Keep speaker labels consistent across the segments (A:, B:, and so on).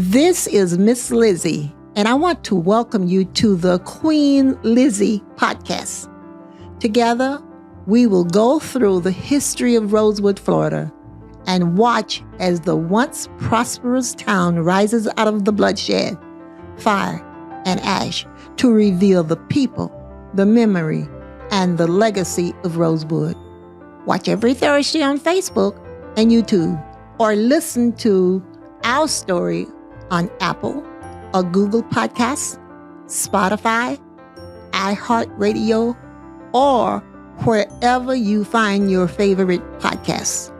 A: This is Miss Lizzie, and I want to welcome you to the Queen Lizzie podcast. Together, we will go through the history of Rosewood, Florida, and watch as the once prosperous town rises out of the bloodshed, fire, and ash to reveal the people, the memory, and the legacy of Rosewood. Watch every Thursday on Facebook and YouTube, or listen to our story on Apple or Google Podcasts, Spotify, iHeartRadio, or wherever you find your favorite podcasts.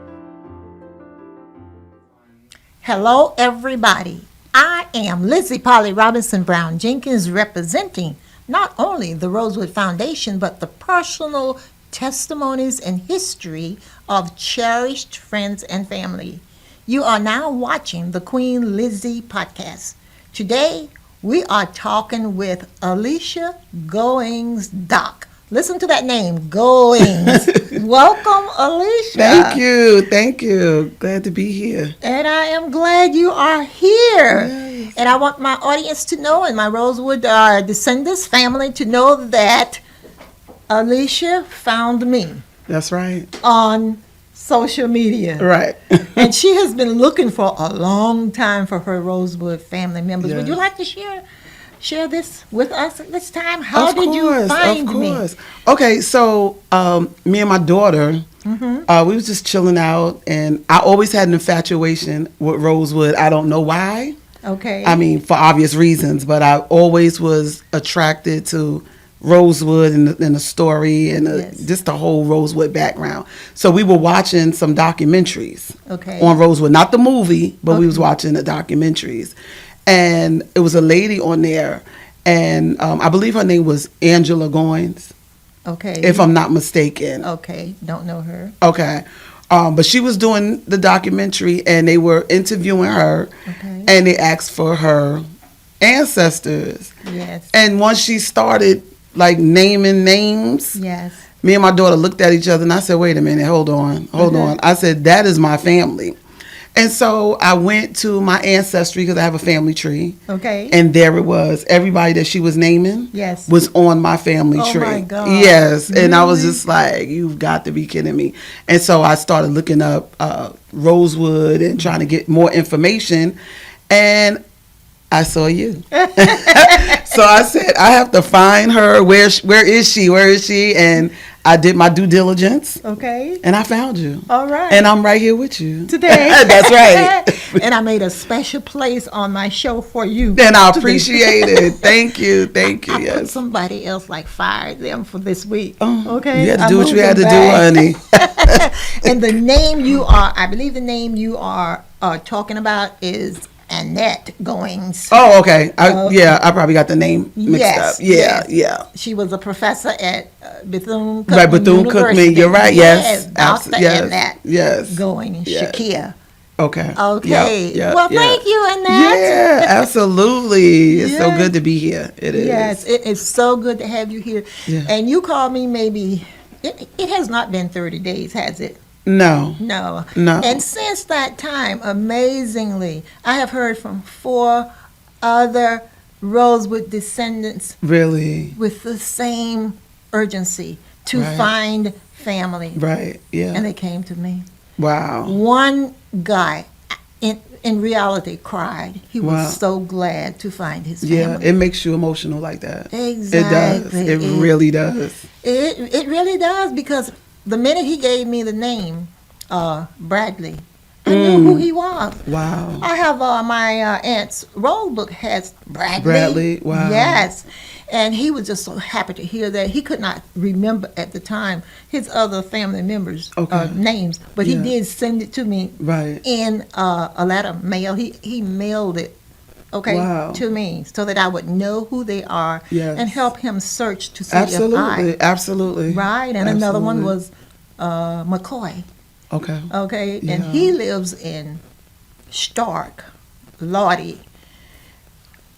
A: Hello, everybody. I am Lizzie Robinson Jenkins, representing not only the Rosewood Foundation, but the personal testimonies and history of cherished friends and family. You are now watching the Queen Lizzie podcast. Today, we are talking with Alisha Goins-Dock. Listen to that name, Goins. Welcome, Alisha.
B: Thank you. Glad to be here.
A: And I am glad you are here. Yes. And I want my audience to know, and my Rosewood descendants family to know that Alisha found me.
B: That's right.
A: On social media.
B: Right.
A: And she has been looking for a long time for her Rosewood family members.
B: Yes.
A: Would you like to share this with us at this time? How did you find me?
B: Okay, so me and my daughter, we was just chilling out, and I always had an infatuation with Rosewood. I don't know why.
A: Okay.
B: I mean, for obvious reasons, but I always was attracted to Rosewood and the story and just the whole Rosewood background. So we were watching some documentaries on Rosewood, not the movie, but we was watching the documentaries. And it was a lady on there, and I believe her name was Angela Goins.
A: Okay.
B: If I'm not mistaken.
A: Okay, don't know her.
B: Okay. But she was doing the documentary, and they were interviewing her, and they asked for her ancestors.
A: Yes.
B: And once she started like naming names, me and my daughter looked at each other, and I said, wait a minute, hold on. I said, that is my family. And so I went to my ancestry because I have a family tree.
A: Okay.
B: And there it was. Everybody that she was naming was on my family tree.
A: Oh, my God.
B: Yes.
A: Really?
B: And I was just like, you've got to be kidding me. And so I started looking up Rosewood and trying to get more information. And I saw you. So I said, I have to find her. Where is she? And I did my due diligence.
A: Okay.
B: And I found you.
A: All right.
B: And I'm right here with you.
A: Today.
B: That's right.
A: And I made a special place on my show for you.
B: And I appreciate it. Thank you. I
A: put somebody else fired them for this week. Okay.
B: You had to do what you had to do, honey.
A: And the name I believe the name you are talking about is Annette Goins.
B: Oh, okay. I probably got the name mixed up. Yeah.
A: She was a professor at Bethune-Cookman
B: Right, Bethune-Cookman. You're right. Yes.
A: Dr. Annette Goins.
B: Yes.
A: Shakia.
B: Okay.
A: Okay. Well, thank you, Annette.
B: Yeah, absolutely. It's so good to be here. It is.
A: Yes, it is so good to have you here.
B: Yeah.
A: And you called me maybe, it has not been 30 days, has it?
B: No.
A: And since that time, amazingly, I have heard from 4 other Rosewood descendants.
B: Really?
A: With the same urgency to find family.
B: Right, yeah.
A: And they came to me.
B: Wow.
A: One guy, in reality, cried. He was so glad to find his family.
B: Yeah, it makes you emotional like that.
A: Exactly.
B: It does. It really does.
A: It really does, because the minute he gave me the name, Bradley, I knew who he was.
B: Wow.
A: I have my aunt's roll book has Bradley.
B: Bradley, wow.
A: Yes. And he was just so happy to hear that. He could not remember at the time his other family members' names, but he did send it to me in a letter mail. He mailed it to me so that I would know who they are and help him search to see
B: Absolutely.
A: Right. And another one was McCoy. Okay. And he lives in Stark, Lottie.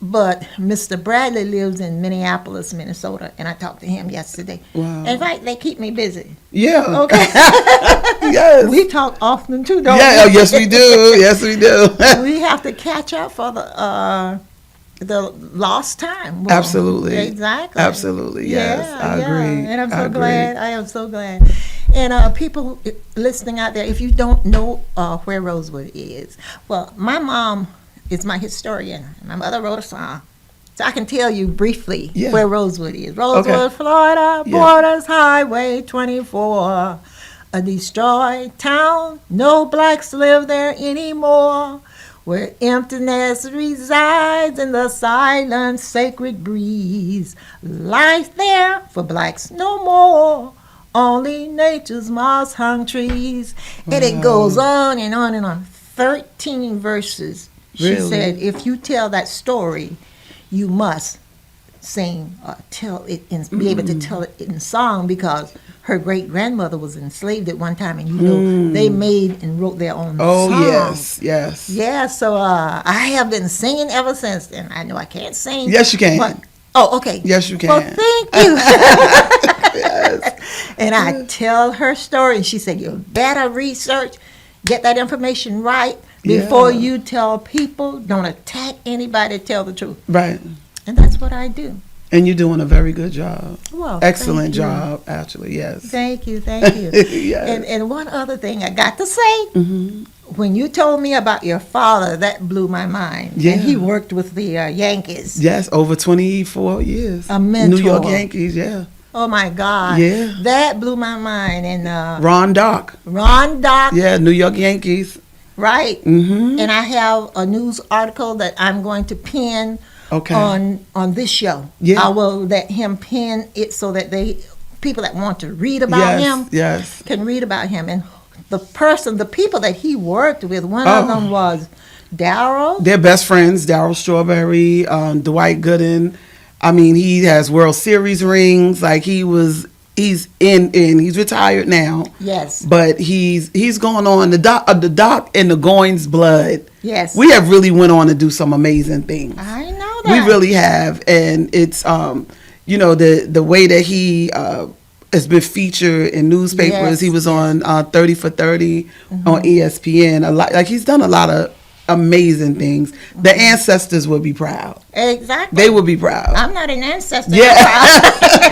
A: But Mr. Bradley lives in Minneapolis, Minnesota, and I talked to him yesterday.
B: Wow.
A: In fact, they keep me busy.
B: Yeah.
A: Okay.
B: Yes.
A: We talk often too, don't
B: Yeah. Oh,
A: we?
B: yes, we do. Yes, we do.
A: We have to catch up for the lost time. Well,
B: Absolutely.
A: Exactly.
B: Absolutely. Yes. I agree.
A: And I'm so glad. I am so glad. And people listening out there, if you don't know where Rosewood is, well, my mom is my historian. My mother wrote a song. So I can tell you briefly where Rosewood is. Rosewood, Florida, borders Highway 24. A destroyed town, no blacks live there anymore. Where emptiness resides in the silent sacred breeze. Life there for blacks no more. Only nature's moss-hung trees. Wow. And it goes on and on and on. 13 verses. She said, if you tell that story, you must sing or tell it and be able to tell it in song, because her great-grandmother was enslaved at one time, and you know they made and wrote their own song.
B: Yes.
A: Yeah, so I have been singing ever since then. I know I can't sing.
B: Yes, you can.
A: But, okay.
B: Yes, you can.
A: Well, thank you.
B: Yes.
A: And I tell her story, and she said, you better research, get that information right before you tell people. Don't attack anybody, tell the truth.
B: Right.
A: And that's what I do.
B: And you're doing a very good job.
A: Well,
B: excellent job, actually, yes.
A: Thank you.
B: Yes.
A: And one other thing I got to say, when you told me about your father, that blew my mind.
B: Yeah.
A: And he worked with the Yankees.
B: Yes, over 24 years.
A: A mentor.
B: New York Yankees, yeah.
A: Oh, my God.
B: Yeah.
A: That blew my mind. And
B: Ron Dock.
A: Yeah,
B: New York Yankees.
A: Right. Mm-hmm. And I have a news article that I'm going to pin on this show.
B: Yeah.
A: I will let him pin it so that people that want to read about him can read about him. And the people that he worked with, one of them was Darryl.
B: They're best friends, Darryl Strawberry, Dwight Gooden. I mean, he has World Series rings. Like he's retired now.
A: Yes.
B: But he's going on the Doc and the Goins blood.
A: Yes.
B: We have really went on to do some amazing things.
A: I know that.
B: We really have, and it's the way that he has been featured in newspapers.
A: Yes.
B: He was on 30 for 30 on ESPN. A lot, like he's done a lot of amazing things. The ancestors would be proud.
A: Exactly.
B: They would be proud.
A: I'm not an ancestor.
B: Yeah.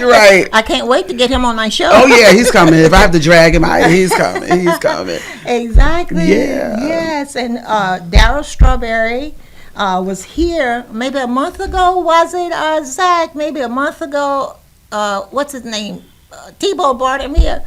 B: Right.
A: I can't wait to get him on my show.
B: Oh yeah, he's coming. If I have to drag him out, he's coming. He's coming.
A: Exactly.
B: Yeah.
A: Yes, and Darryl Strawberry was here maybe a month ago, was it, Zach? Maybe a month ago. What's his name? Tebow brought him here.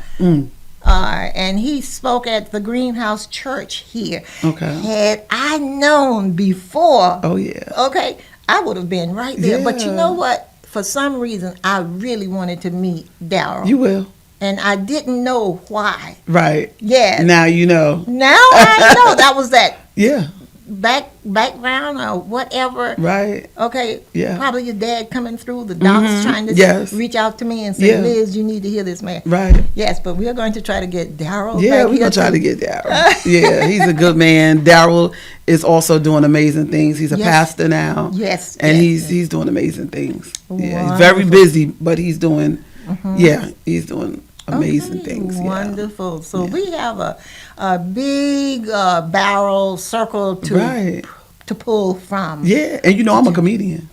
A: And he spoke at the Greenhouse Church here.
B: Okay.
A: Had I known before,
B: okay,
A: I would have been right there. Yeah. But you know what? For some reason, I really wanted to meet Darryl.
B: You will.
A: And I didn't know why.
B: Right.
A: Yeah.
B: Now you know.
A: Now I know. That was that.
B: Yeah.
A: Background or whatever.
B: Right.
A: Okay.
B: Yeah.
A: Probably your dad coming through. The doc's trying to reach out to me and say, Liz, you need to hear this man.
B: Right.
A: Yes, but we are going to try to get Darryl.
B: Yeah, we're going to try to get Darryl. Yeah, he's a good man. Darryl is also doing amazing things. He's a pastor now.
A: Yes.
B: And he's doing amazing things.
A: Wonderful.
B: Yeah, he's very busy, but he's doing, he's doing amazing things.
A: Wonderful. Yeah. So we have a big barrel circle to pull from.
B: Yeah, and I'm a comedian.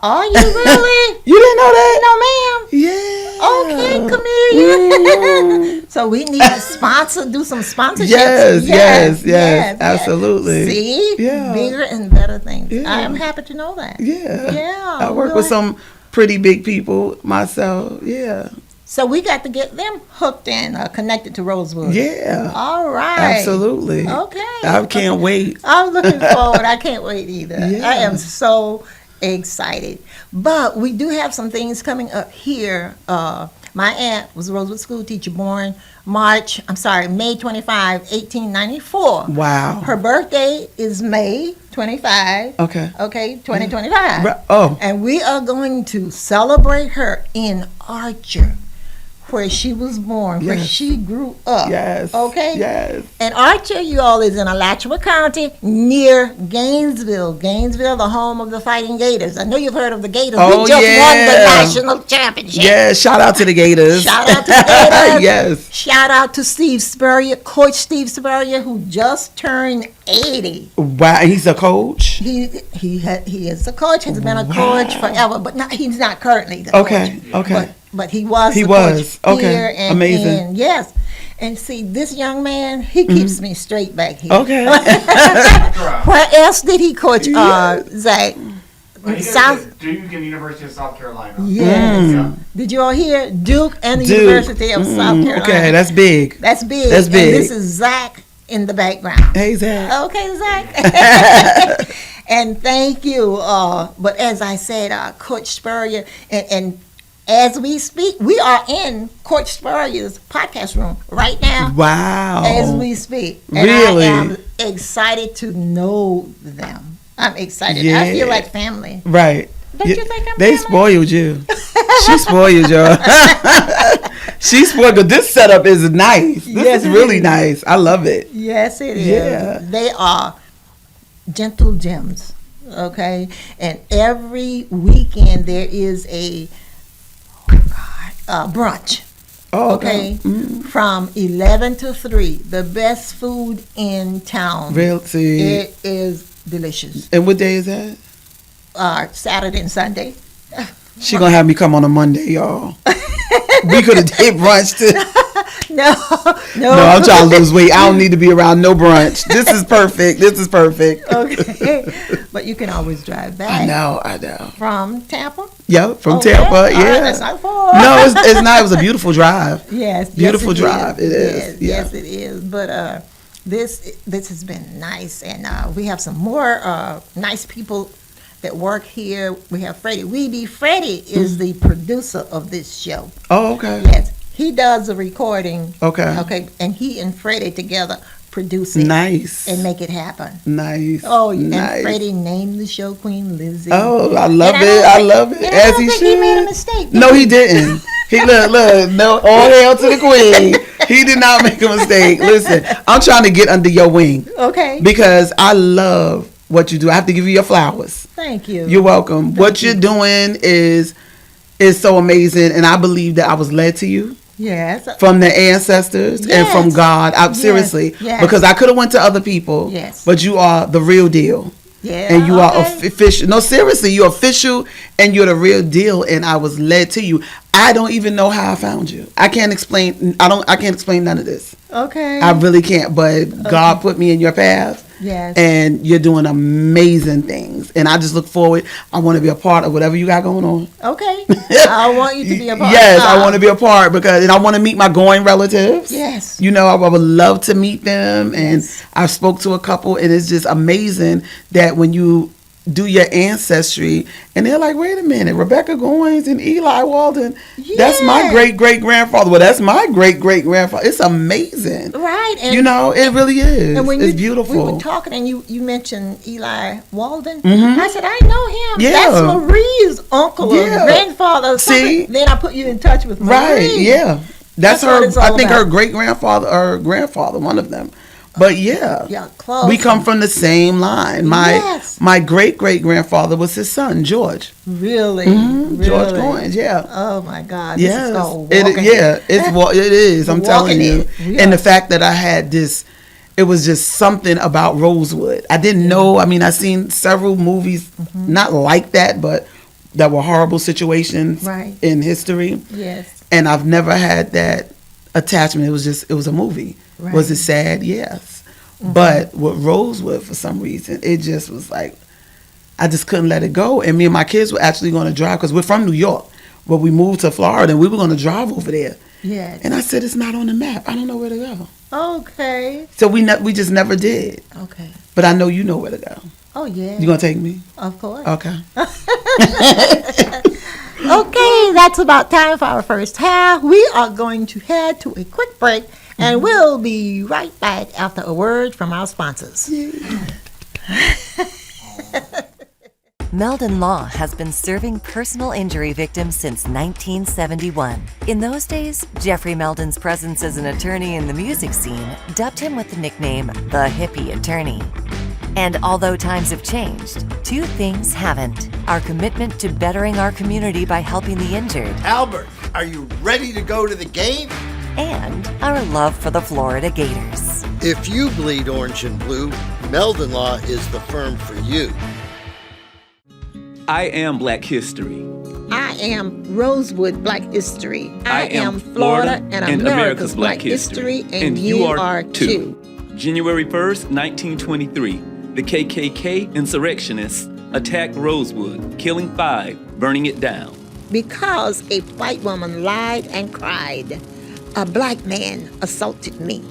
A: Are you really?
B: You didn't know that?
A: No, ma'am.
B: Yeah.
A: Okay, comedian. So we need to do some sponsorships.
B: Yes, absolutely.
A: See?
B: Yeah.
A: Bigger and better things.
B: Yeah.
A: I am happy to know that.
B: Yeah. I work with some pretty big people myself. Yeah.
A: So we got to get them hooked in, connected to Rosewood.
B: Yeah.
A: All right.
B: Absolutely.
A: Okay.
B: I can't wait.
A: I'm looking forward. I can't wait either.
B: Yeah.
A: I am so excited. But we do have some things coming up here. My aunt was a Rosewood school teacher born May 25, 1894.
B: Wow.
A: Her birthday is May 25.
B: Okay,
A: 2025.
B: Oh.
A: And we are going to celebrate her in Archer. where she was born, where
B: Yes.
A: she grew up.
B: Yes.
A: Okay?
B: Yes.
A: And Archer, you all, is in Alachua County near Gainesville. Gainesville, the home of the Fighting Gators. I know you've heard of the Gators.
B: Oh,
A: We just
B: yeah.
A: won the national championship.
B: Yeah, shout out to the Gators.
A: Shout out to the Gators.
B: Yes.
A: Shout out to Steve Spurrier, Coach Steve Spurrier, who just turned 80.
B: Wow, he's a coach?
A: He is a coach, has been a coach forever, but he's not currently the
B: Okay,
A: coach.
B: okay.
A: But he was
B: He
A: the
B: was.
A: coach
B: Okay,
A: here. And,
B: amazing.
A: And yes. And see, this young man, he keeps me straight back here.
B: Okay.
A: Where else did he coach, Zach?
C: South Duke and University of South Carolina.
A: Yes.
C: Yeah.
A: Did you all hear? Duke and the
B: Duke.
A: University of South Carolina.
B: Okay, that's big.
A: That's big.
B: That's big.
A: And this is Zach in the background.
B: Hey, Zach.
A: Okay, Zach. And thank you. But as I said, Coach Spurrier, and as we speak, we are in Coach Spurrier's podcast room right now.
B: Wow.
A: As we speak. And
B: Really?
A: I am excited to know them. I'm excited.
B: Yeah.
A: I feel like family.
B: Right.
A: Don't you think I'm
B: They
A: family?
B: spoiled you. She spoiled y'all. She spoiled. 'Cause this setup is nice. This
A: Yes,
B: is
A: it
B: really
A: is.
B: nice. I love it.
A: Yes, it is.
B: Yeah.
A: They are gentle gems, okay? And every weekend there is a brunch,
B: Oh,
A: okay? From 11 to 3. The best food in town.
B: Real see.
A: It is delicious.
B: And what day is that?
A: Saturday and Sunday.
B: She gonna have me come on a Monday, y'all. We could have did brunch too.
A: No.
B: No, I'm trying to lose weight. I don't need to be around no brunch. This is perfect. This is perfect.
A: Okay. But you can always drive back.
B: I know.
A: From Tampa?
B: Yep, from
A: Okay.
B: Tampa.
A: All right,
B: Yeah.
A: that's not far.
B: No, it's not. It was a beautiful drive.
A: Yes.
B: Beautiful
A: yes,
B: drive.
A: It
B: It is.
A: Yes,
B: Yeah.
A: yes, it is. But this has been nice, and we have some more nice people that work here. We have Freddie Weeby. Freddie is the producer of this show.
B: Oh, okay.
A: Yes, he does the recording.
B: Okay.
A: Okay, and he and Freddie together produce it
B: Nice.
A: and make it happen.
B: Nice.
A: Oh,
B: nice.
A: and Freddie named the show Queen Lizzie.
B: Oh, I love
A: And
B: it. I love it.
A: and I
B: As
A: don't
B: he
A: think
B: should.
A: he made a mistake. did
B: No, he didn't. He look. No, all hail to the queen. He did not make a mistake. Listen, I'm trying to get under your wing
A: Okay.
B: because I love what you do. I have to give you your flowers.
A: Thank you.
B: You're welcome. What you're doing is so amazing, and I believe that I was led to you
A: Yes.
B: from the ancestors and from
A: Yes.
B: God.
A: Yes.
B: Seriously,
A: Yes.
B: because I could have went to other people.
A: Yes.
B: But you are the real deal.
A: Yeah.
B: And you are
A: okay.
B: official. No, seriously, you're official and you're the real deal. And I was led to you. I don't even know how I found you. I can't explain. I can't explain none of this.
A: Okay.
B: I really can't. But God put me in your path.
A: Yes.
B: And you're doing amazing things. And I just look forward. I want to be a part of whatever you got going on.
A: Okay. I want you to be a part.
B: Yes, I want to be a part and I want to meet my going relatives.
A: Yes.
B: You know, I would love to meet them. And
A: Yes.
B: I spoke to a couple, and it's just amazing that when you do your ancestry, and they're like, wait a minute, Rebecca Goins and Eli Walden, that's my
A: Yeah.
B: great-great-grandfather. Well, that's my great-great-grandfather. It's amazing.
A: Right. And,
B: You know, it really is.
A: and when
B: It's
A: we
B: beautiful.
A: were talking, and you mentioned Eli Walden. I said, I know him.
B: Yeah.
A: That's Marie's uncle
B: Yeah.
A: or grandfather. Or something.
B: See?
A: Then I put you in touch with Marie.
B: Right, yeah. That's
A: what
B: her,
A: it's all
B: I think her
A: about.
B: great-grandfather or grandfather, one of them. But yeah.
A: Yeah, close.
B: We come from the same line.
A: Yes.
B: My great-great-grandfather was his son, George.
A: Really?
B: George
A: Really?
B: Goins, yeah.
A: Oh, my God.
B: Yes,
A: This is called
B: it
A: walking.
B: is. I'm telling
A: Walking
B: you.
A: it. We
B: And
A: are-
B: the fact that I had this, it was just something about Rosewood. I didn't know. I mean, I seen several movies, not like that, but that were horrible situations
A: Right.
B: in history.
A: Yes.
B: And I've never had that attachment. It was a movie.
A: Right.
B: Was it sad? Yes. But with Rosewood, for some reason, it just was like, I just couldn't let it go. And me and my kids were actually going to drive, because we're from New York, but we moved to Florida, and we were going to drive over there.
A: Yes.
B: And I said, it's not on the map. I don't know where to go.
A: Okay.
B: So we just never did.
A: Okay.
B: But I know you know where to go.
A: Oh, yeah.
B: You going to take me?
A: Of course.
B: Okay.
A: Okay, that's about time for our first half. We are going to head to a quick break, and we'll be right back after a word from our sponsors.
D: Meldon Law has been serving personal injury victims since 1971. In those days, Jeffrey Meldon's presence as an attorney in the music scene dubbed him with the nickname the Hippie Attorney. And although times have changed, two things haven't: our commitment to bettering our community by helping the injured,
E: Albert, are you ready to go to the game?
D: and our love for the Florida Gators.
E: If you bleed orange and blue, Meldon Law is the firm for you.
F: I am Black History.
A: I am Rosewood Black History.
F: I am Florida and America's Black History.
A: And you are too.
F: January 1st, 1923, the KKK insurrectionists attacked Rosewood, killing 5, burning it down.
A: Because a white woman lied and cried, a black man assaulted me.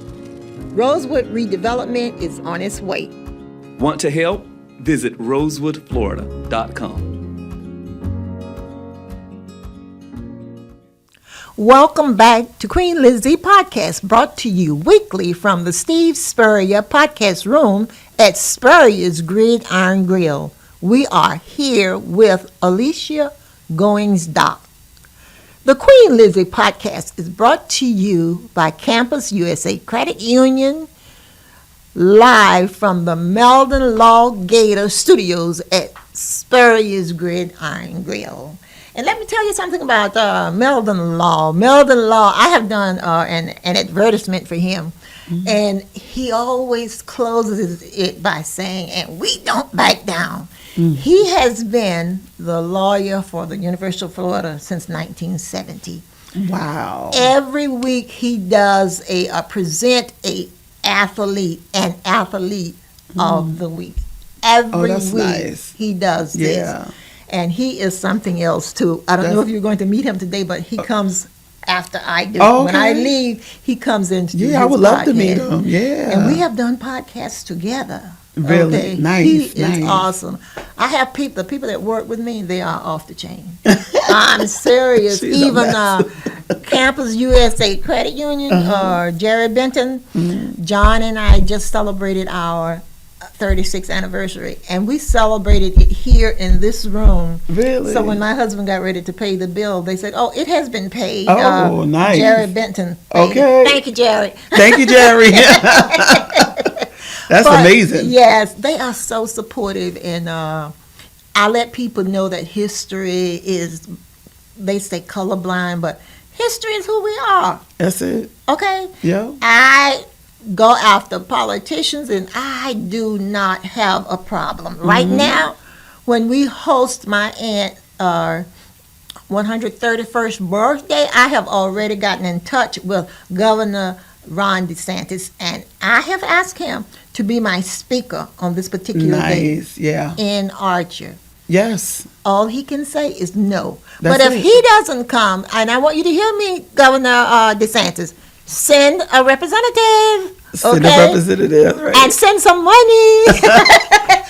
A: Rosewood redevelopment is on its way.
F: Want to help? Visit rosewoodflorida.com.
A: Welcome back to Queen Lizzie Podcast, brought to you weekly from the Steve Spurrier Podcast Room at Spurrier's Gridiron Grill. We are here with Alisha Goins-Dock. The Queen Lizzie Podcast is brought to you by Campus USA Credit Union, live from the Meldon Law Gator Studios at Spurrier's Gridiron Grill. And let me tell you something about Meldon Law. Meldon Law, I have done an advertisement for him. Mm-hmm. And he always closes it by saying, and we don't back down. Mm-hmm. He has been the lawyer for the University of Florida since 1970.
B: Wow.
A: Every week he does present an athlete of the week. Every week
B: nice.
A: He does this.
B: Yeah.
A: And he is something else too. I don't know if you're going to meet him today, but he comes after I do.
B: Okay.
A: When I leave, he comes in to do his
B: I would love to
A: podcast.
B: meet him. Yeah.
A: And we have done podcasts together.
B: Really?
A: Okay?
B: Nice.
A: He is
B: nice.
A: awesome. I have the people that work with me, they are off the chain. I'm serious.
B: She's
A: Even Campus USA Credit Union, or Jerry Benton, John and I just celebrated our 36th anniversary, and we celebrated it here in this room.
B: Really?
A: So when my husband got ready to pay the bill, they said, "Oh, it has been paid."
B: Oh, nice.
A: Jerry Benton.
B: Okay.
A: Thank you, Jerry.
B: Thank you, Jerry. That's amazing.
A: Yes, they are so supportive, and I let people know that history is, they say colorblind, but history is who we are.
B: That's it.
A: Okay?
B: Yeah.
A: I go after politicians, and I do not have a problem. Right now, when we host my aunt's 131st birthday, I have already gotten in touch with Governor Ron DeSantis, and I have asked him to be my speaker on this particular day
B: Nice. Yeah.
A: in Archer.
B: Yes.
A: All he can say is no.
B: That's
A: but if
B: it.
A: he doesn't come, and I want you to hear me, Governor DeSantis, send a representative.
B: Send
A: okay?
B: a representative. Right.
A: And send some money.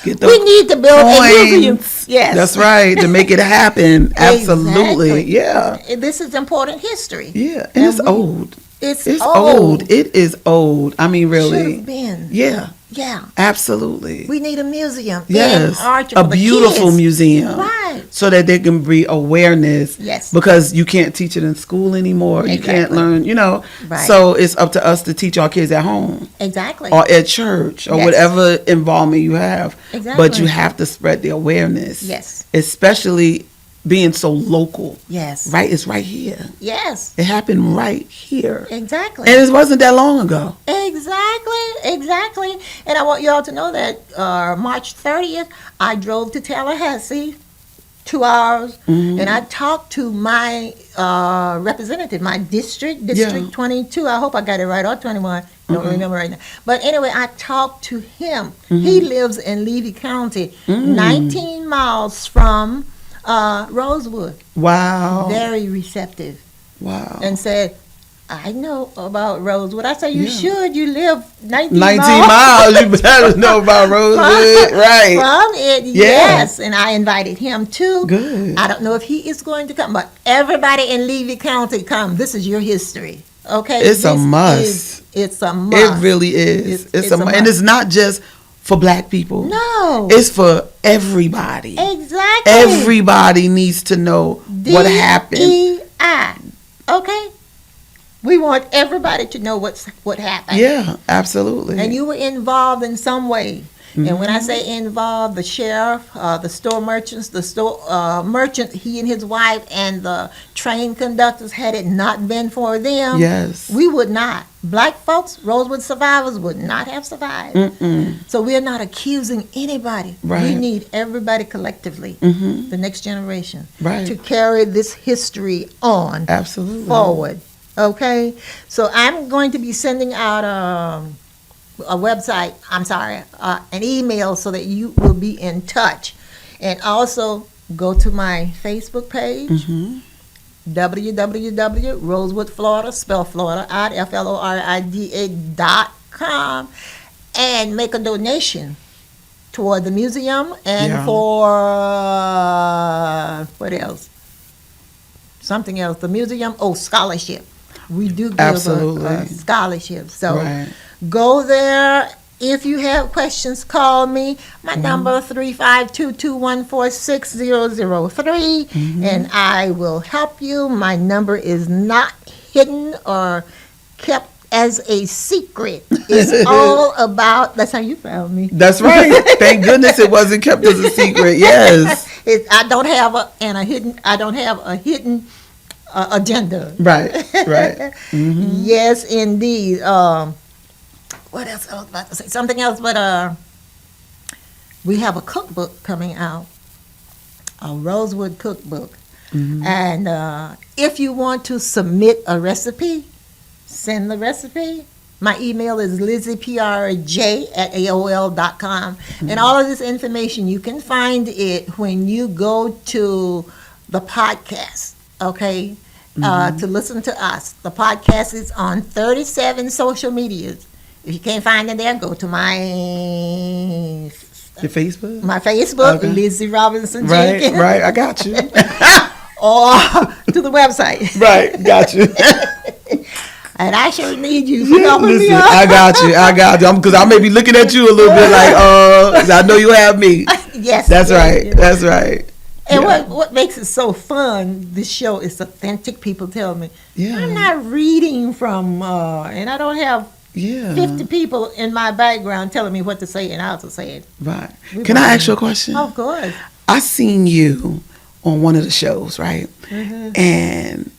B: Get
A: We need to build a museum. Yes.
B: That's right. To make it happen. Absolutely.
A: Exactly.
B: Yeah.
A: This is important history.
B: Yeah. And it's old.
A: It's
B: old. It is old. I mean,
A: Should
B: really.
A: have been.
B: Yeah.
A: Yeah.
B: Absolutely.
A: We need a museum.
B: Yes.
A: In Archer
B: A
A: for the
B: beautiful
A: kids.
B: museum.
A: Right.
B: So that there can be awareness.
A: Yes.
B: Because you can't teach it in school anymore. You can't
A: Exactly.
B: learn,
A: Right.
B: So it's up to us to teach our kids at home
A: Exactly.
B: or at church or
A: Yes.
B: whatever involvement you have.
A: Exactly.
B: But you have to spread the awareness.
A: Yes.
B: Especially being so local.
A: Yes.
B: Right? It's right here.
A: Yes.
B: It happened right here.
A: Exactly.
B: And it wasn't that long ago.
A: Exactly. And I want you all to know that March 30th, I drove to Tallahassee, 2 hours, and I talked to my representative, my District
B: Yeah.
A: 22. I hope I got it right, or 21. I don't remember right now. But anyway, I talked to him. He lives in Levy County, 19 miles from Rosewood.
B: Wow.
A: Very receptive.
B: Wow.
A: And said, I know about Rosewood. I said, you
B: Yeah.
A: should. You live 19
B: 19 miles. You better know about Rosewood. Right.
A: From it,
B: Yeah.
A: yes. And I invited him too.
B: Good.
A: I don't know if he is going to come, but everybody in Levy County come. This is your history. Okay?
B: It's a
A: This
B: must.
A: It's a must.
B: It really is. It's a
A: a
B: must. And it's not just for black people.
A: No.
B: It's for everybody.
A: Exactly.
B: Everybody needs to know what happened.
A: DEI. Okay? We want everybody to know what happened.
B: Yeah, absolutely.
A: And you were involved in some way. And when I say involved, the sheriff, the store merchants, the store merchant, he and his wife, and the train conductors, had it not been for them,
B: Yes.
A: we would not. Black folks, Rosewood survivors, would not have survived. So we're not accusing anybody.
B: Right.
A: We need everybody collectively, the next generation,
B: Right.
A: to carry this history on.
B: Absolutely.
A: Forward. Okay? So I'm going to be sending out a website, an email, so that you will be in touch. And also go to my Facebook page, www.Rosewood, Florida, spell Florida, FLORIDA.com, and make a donation toward the museum and for, what else? Something else. The museum, scholarship. We do give a scholarship. So go there. If you have questions, call me. My number 352-214-6003, and I will help you. My number is not hidden or kept as a secret. It's all about. That's how you found me.
B: That's right. Thank goodness it wasn't kept as a secret. Yes.
A: I don't have a hidden agenda.
B: Right.
A: Yes, indeed. What else I was about to say? Something else, but we have a cookbook coming out, a Rosewood cookbook. And if you want to submit a recipe, send the recipe. My email is lizzieprj@aol.com. And all of this information, you can find it when you go to the podcast. Okay, to listen to us. The podcast is on 37 social medias. If you can't find it there, go to
B: Your Facebook?
A: my Facebook,
B: Okay.
A: Lizzie Robinson Jenkins.
B: Right, I got you.
A: Or to the website.
B: Right, got you.
A: And I sure need you for helping me
B: Listen,
A: out.
B: I got you. Because I may be looking at you a little bit like, 'cause I know you have me.
A: Yes.
B: That's right.
A: yes.
B: That's right.
A: And
B: Yeah.
A: what makes it so fun, this show, is authentic. People tell me,
B: Yeah.
A: I'm not reading from, and I don't have 50 people in my background telling me what to say and how to say it.
B: Right. Can I ask you a question?
A: Of course.
B: I seen you on one of the shows, right? And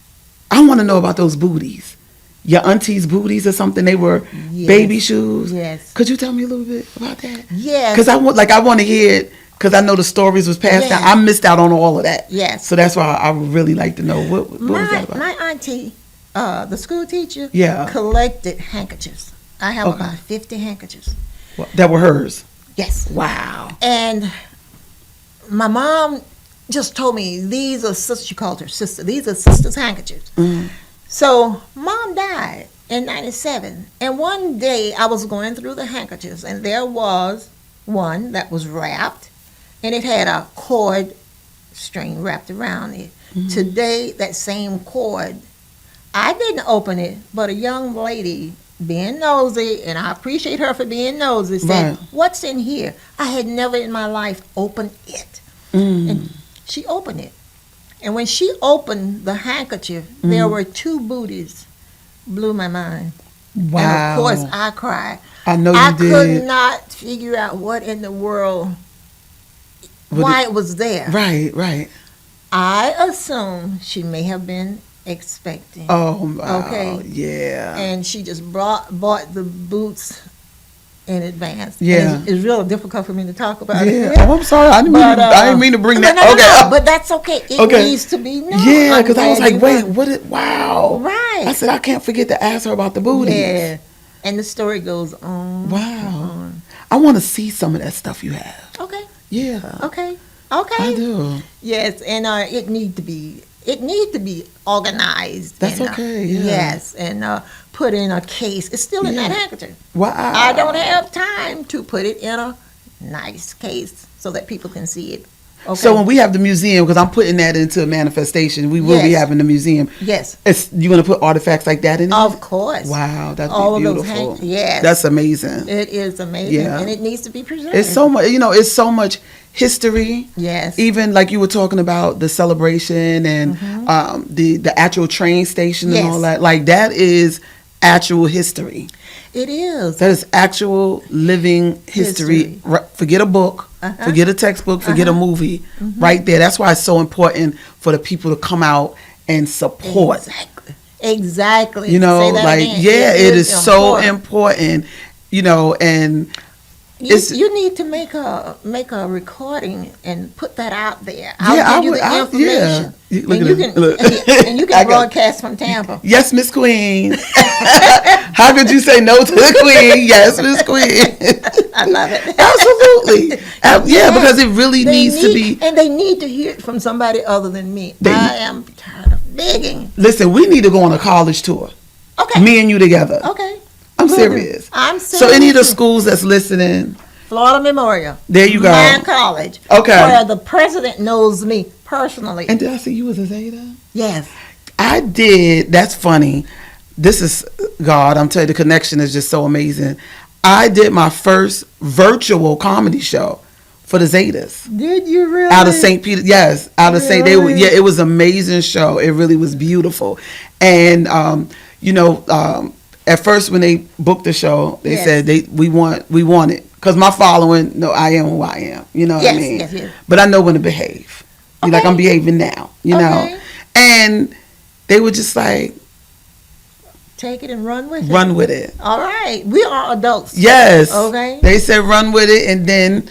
B: I want to know about those booties. Your auntie's booties or something. They were baby shoes.
A: Yes.
B: Could you tell me a little bit about that?
A: Yes.
B: Because I want to hear it. Because I know the stories was passed down. I missed out on all of that.
A: Yes.
B: So that's why I would really like to know what was that about.
A: My auntie, the school teacher,
B: Yeah.
A: collected handkerchiefs. I have about 50 handkerchiefs.
B: That were hers.
A: Yes.
B: Wow.
A: And my mom just told me, these are sisters, she called her sister, these are sisters' handkerchiefs. So mom died in 97. And one day I was going through the handkerchiefs, and there was one that was wrapped, and it had a cord string wrapped around it. Today, that same cord, I didn't open it, but a young lady, being nosy, and I appreciate her for being nosy, said, what's in here? I had never in my life opened it. And she opened it. And when she opened the handkerchief, there were 2 booties. Blew my mind.
B: Wow.
A: And of course, I cried.
B: I know you
A: I
B: did.
A: could not figure out what in the world, why it was there.
B: Right.
A: I assume she may have been expecting.
B: Oh, wow.
A: Okay.
B: Yeah.
A: And she just bought the boots in advance.
B: Yeah.
A: And it's real difficult for me to talk about it.
B: Yeah. Oh, I'm sorry. I didn't mean to bring that.
A: No, but that's okay. It needs to be known.
B: Yeah, because I was like, wait, wow.
A: Right.
B: I said, I can't forget to ask her about the booties.
A: Yeah. And the story goes on.
B: Wow. I want to see some of that stuff you have.
A: Okay.
B: Yeah.
A: Okay.
B: I do.
A: Yes, and it need to be organized.
B: That's
A: and,
B: okay. Yeah.
A: Yes, and put in a case. It's still in that handkerchief.
B: Wow.
A: I don't have time to put it in a nice case so that people can see it. Okay.
B: So when we have the museum, because I'm putting that into a manifestation, we will be
A: Yes.
B: having the museum.
A: Yes.
B: You're going to put artifacts like that in it?
A: Of course.
B: Wow, that's
A: All of those
B: beautiful.
A: yes.
B: That's amazing.
A: It is amazing.
B: Yeah.
A: And it needs to be preserved.
B: It's so much, it's so much history.
A: Yes.
B: Even like you were talking about the celebration and the actual train station and all
A: Yes.
B: that. Like that is actual history.
A: It is.
B: That is actual living history. Forget a book, forget a textbook, forget a movie. Right there. That's why it's so important for the people to come out and support.
A: Exactly.
B: You know,
A: Say that
B: like,
A: again.
B: yeah, it is so important, and
A: you need to make a recording and put that out there.
B: I
A: give you
B: would-
A: the information.
B: Yeah. Look
A: And
B: at
A: you
B: it.
A: can
B: Look.
A: and you
B: I
A: can
B: got-
A: broadcast from Tampa.
B: Yes, Miss Queen. How could you say no to the Queen? Yes, Miss Queen.
A: I love it.
B: Absolutely. Yeah, because it really
A: They
B: needs to be.
A: and they need to hear it from somebody other than me. I am tired of begging.
B: Listen, we need to go on a college tour.
A: Okay.
B: Me and you together.
A: Okay.
B: I'm
A: Good.
B: serious.
A: I'm
B: So any of the
A: serious.
B: schools that's listening,
A: Florida Memorial.
B: there you go.
A: My college.
B: Okay.
A: Where the president knows me personally.
B: And did I see you was a Zeta?
A: Yes.
B: I did. That's funny. This is God. I'm telling you, the connection is just so amazing. I did my first virtual comedy show for the Zetas.
A: Did you really?
B: Out of St. Peter, yes, out of St.
A: Really?
B: Yeah, it was an amazing show. It really was beautiful, and at first when they booked the show, they
A: Yes.
B: said we want it because my following, no, I am who I am. You know what I
A: Yes,
B: mean?
A: yes.
B: But I know when to behave. Like
A: Okay.
B: I'm behaving now, you know,
A: Okay.
B: and they were just like,
A: Take it and run with it.
B: run with it.
A: All right. We are adults.
B: Yes.
A: Okay.
B: They said run with it, and then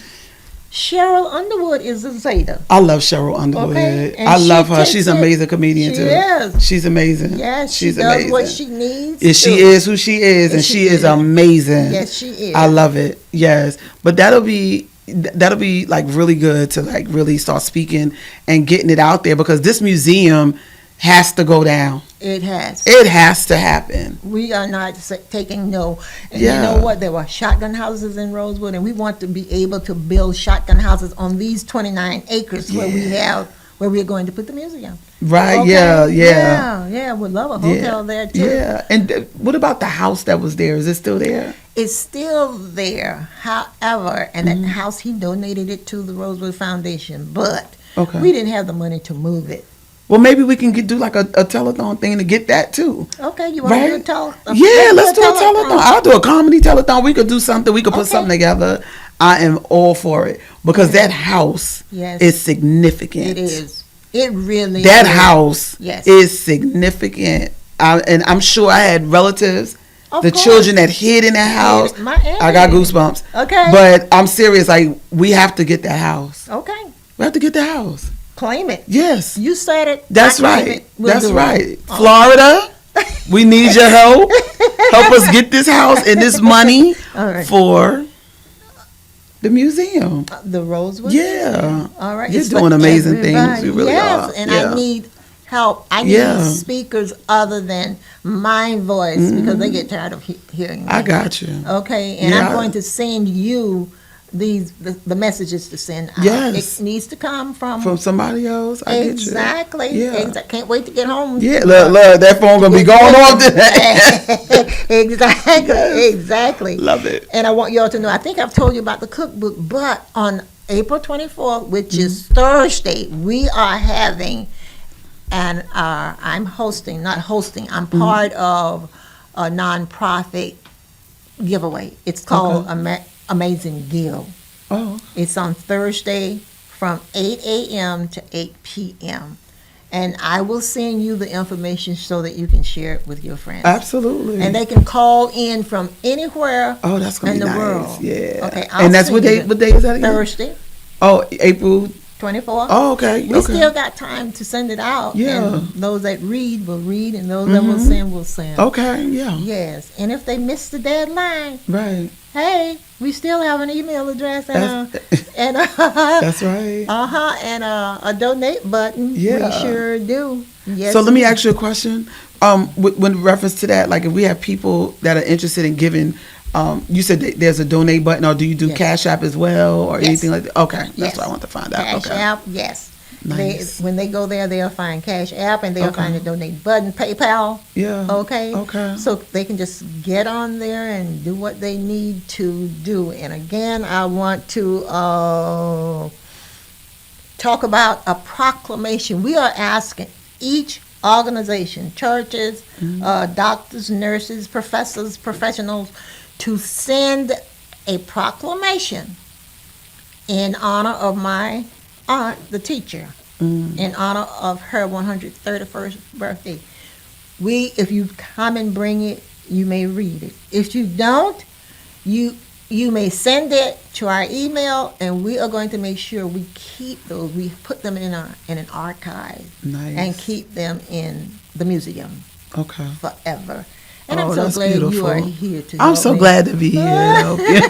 A: Cheryl Underwood is a Zeta.
B: I love Cheryl Underwood.
A: Okay, and
B: I
A: she
B: love her.
A: takes
B: She's an
A: it.
B: amazing comedian
A: She
B: too.
A: is.
B: She's amazing.
A: Yes, she
B: she's
A: does
B: amazing.
A: what she needs.
B: Yes, she
A: to.
B: is who she is, and
A: Yes,
B: she
A: she
B: is
A: is.
B: amazing.
A: Yes, she is.
B: I love it. Yes, but that'll be like really good to like really start speaking and getting it out there because this museum has to go down.
A: It has.
B: It has to happen.
A: We are not taking no. And
B: Yeah.
A: you know what? There were shotgun houses in Rosewood, and we want to be able to build shotgun houses on these 29 acres where we're going to put the museum.
B: Right?
A: Okay?
B: Yeah.
A: Yeah. We'd love a hotel there too.
B: Yeah. And what about the house that was there? Is it still there?
A: It's still there. However, and
B: Mm-hmm.
A: that house, he donated it to the Rosewood Foundation, but
B: Okay.
A: we didn't have the money to move it.
B: Well, maybe we can do like a telethon thing to get that too.
A: Okay, you want to do a
B: Right?
A: telethon?
B: Yeah, let's do a telethon. I'll do a comedy telethon. We could do something. We could put
A: Okay.
B: something together. I am all for it because that house
A: Yes.
B: is significant.
A: It is. It really
B: That
A: is.
B: house
A: Yes.
B: is significant. And I'm sure I had relatives,
A: Of
B: the
A: course.
B: children that hid in that house.
A: My aunt
B: I got
A: did.
B: goosebumps.
A: Okay.
B: But I'm serious. Like, we have to get that house.
A: Okay,
B: We have to get the house.
A: claim it.
B: Yes.
A: You said it.
B: That's
A: I claim
B: right.
A: it. We'll
B: That's
A: do it.
B: right. Florida, we need your help. Help us get this house and this money
A: All right.
B: for the museum.
A: The Rosewood.
B: Yeah.
A: Museum. All right.
B: You're
A: It's
B: doing
A: for
B: amazing things.
A: everybody.
B: You really
A: yes,
B: are.
A: and
B: Yeah.
A: I need help. I need
B: Yeah.
A: speakers other than my voice because they get tired of hearing me.
B: I got you.
A: Okay, and
B: Yeah.
A: I'm going to send you the messages to send out.
B: Yes.
A: It needs to come from
B: Somebody else. I
A: exactly.
B: get you. Yeah.
A: Can't wait to get home.
B: Yeah, look, that phone gonna be going off today.
A: Exactly.
B: Love it.
A: And I want y'all to know, I think I've told you about the cookbook, but on April 24th, which is
B: Mm-hmm.
A: Thursday, we are having, and I'm hosting, not hosting, I'm
B: Mm-hmm.
A: part of a nonprofit giveaway. It's called Amazing Give.
B: Oh,
A: It's on Thursday from 8 a.m. to 8 p.m. And I will send you the information so that you can share it with your friends.
B: absolutely.
A: And they can call in from anywhere
B: Oh, that's gonna
A: in
B: be
A: the
B: nice.
A: world.
B: Yeah.
A: Okay, I'll
B: and that's
A: send
B: what
A: you
B: day?
A: the-
B: What day is that again?
A: Thursday,
B: Oh, April.
A: 24th.
B: Oh, okay.
A: We
B: okay.
A: still got time to send it out.
B: Yeah.
A: And those that read will read, and those that will send will send.
B: Okay. Yeah.
A: Yes. And if they miss the deadline,
B: Right.
A: hey, we still have an email address and
B: That's right.
A: and a donate button.
B: Yeah.
A: We sure do. Yes.
B: So let me ask you a question. With reference to that, like if we have people that are interested in giving, You said that there's a donate button, or do you do
A: Yes.
B: Cash App as well, or
A: Yes.
B: anything like that? Okay, that's
A: Yes.
B: what I want to find out.
A: Cash
B: Okay.
A: App, yes.
B: Nice.
A: When they go there, they'll find Cash App, and they'll
B: Okay.
A: find the donate button, PayPal.
B: Yeah.
A: Okay.
B: Okay.
A: So they can just get on there and do what they need to do. And again, I want to talk about a proclamation. We are asking each organization, churches, doctors, nurses, professors, professionals, to send a proclamation in honor of my aunt, the teacher, in honor of her 131st birthday. If you come and bring it, you may read it. If you don't, you may send it to our email, and we are going to make sure we keep those. We put them in an archive
B: Nice.
A: and keep them in the museum
B: Okay.
A: forever. And
B: Oh,
A: I'm so
B: that's
A: glad you
B: beautiful.
A: are here to
B: I'm
A: help
B: so
A: me.
B: glad to be here. to help you.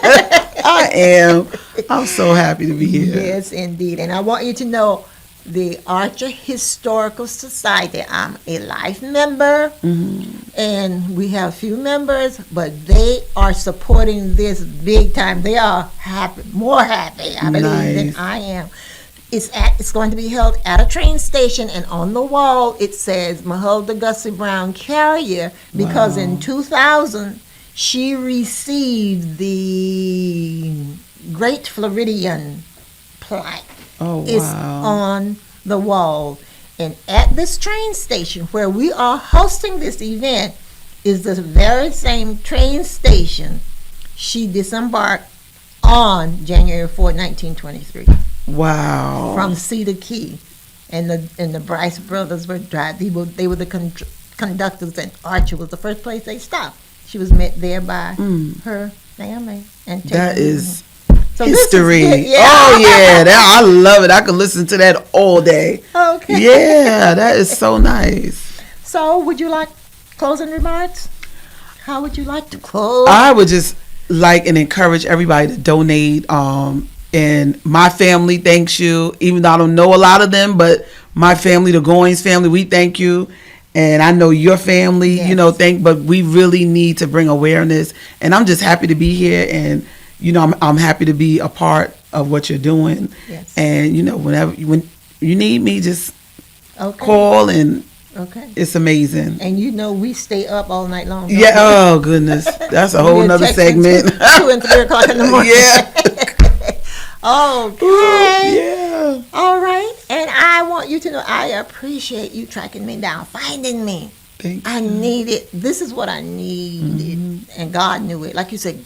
B: I am. I'm so happy to be here.
A: Yes, indeed. And I want you to know the Archer Historical Society, I'm a life member, and we have a few members, but they are supporting this big time. They are happy, more happy, I believe, than
B: Nice.
A: I am. It's going to be held at a train station, and on the wall it says Matilda Gussie Brown Carrier, because in 2000 she received the Great Floridian plaque.
B: Oh,
A: Is
B: wow.
A: on the wall. And at this train station where we are hosting this event is the very same train station she disembarked on January 4, 1923,
B: Wow.
A: from Cedar Key. And the Bryce brothers were driving. They were the conductors, and Archer was the first place they stopped. She was met there by her family. And
B: That
A: taken-
B: is
A: So this is
B: history.
A: good, yeah.
B: Oh, yeah. I love it. I could listen to that all day.
A: Okay.
B: Yeah, that is so nice.
A: So, would you like closing remarks? How would you like to close?
B: I would just like and encourage everybody to donate. And my family thanks you, even though I don't know a lot of them, but my family, the Goins family, we thank you. And I know your family,
A: Yes.
B: but we really need to bring awareness. And I'm just happy to be here. And, I'm happy to be a part of what you're doing.
A: Yes.
B: And, when you need me, just
A: Okay.
B: call, and
A: Okay.
B: it's amazing.
A: And we stay up all night long. don't
B: Yeah.
A: we?
B: Oh, goodness. That's a whole
A: We're
B: nother
A: texting
B: segment.
A: 2 and 3 o'clock in the morning.
B: Yeah.
A: Okay.
B: Yeah.
A: All right. And I want you to know I appreciate you tracking me down, finding me.
B: Thank
A: I needed. This is what I needed, and God knew it. Like you said,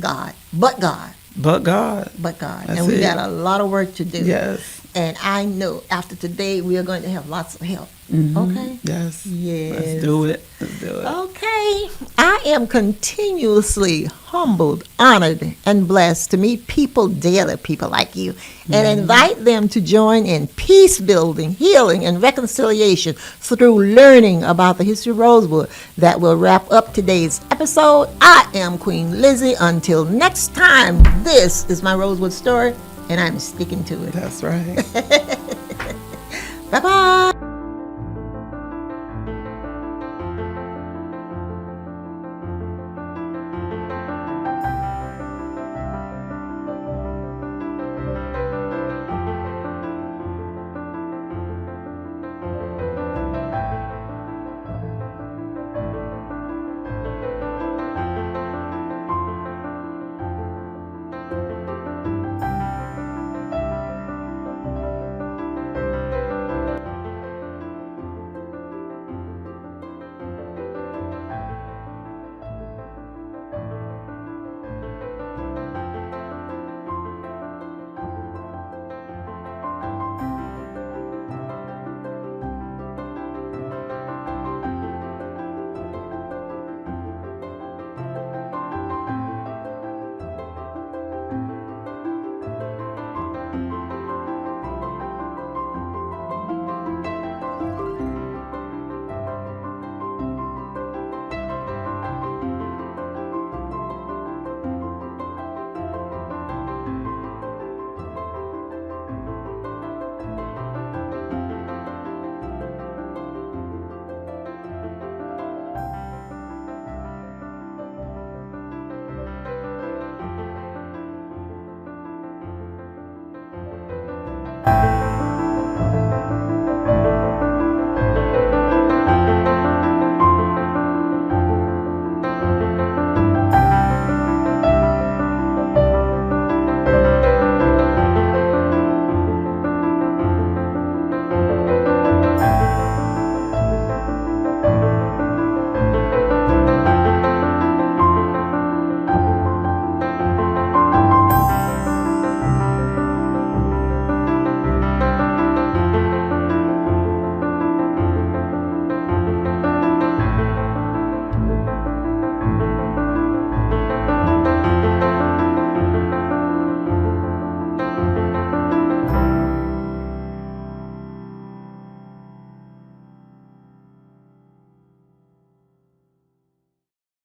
A: God, but God,
B: But God.
A: but God,
B: That's
A: and we
B: it.
A: got a lot of work to do.
B: Yes.
A: And I know after today we are going to have lots of help.
B: Mhm.
A: Okay.
B: Yes.
A: Yes.
B: Let's do it. Let's do it.
A: Okay. I am continuously humbled, honored, and blessed to meet people daily, people like you, and invite them to join in peace building, healing, and reconciliation through learning about the history of Rosewood. That will wrap up today's episode. I am Queen Lizzie. Until next time, this is my Rosewood story, and I'm sticking to it.
B: That's right.
A: Bye-bye.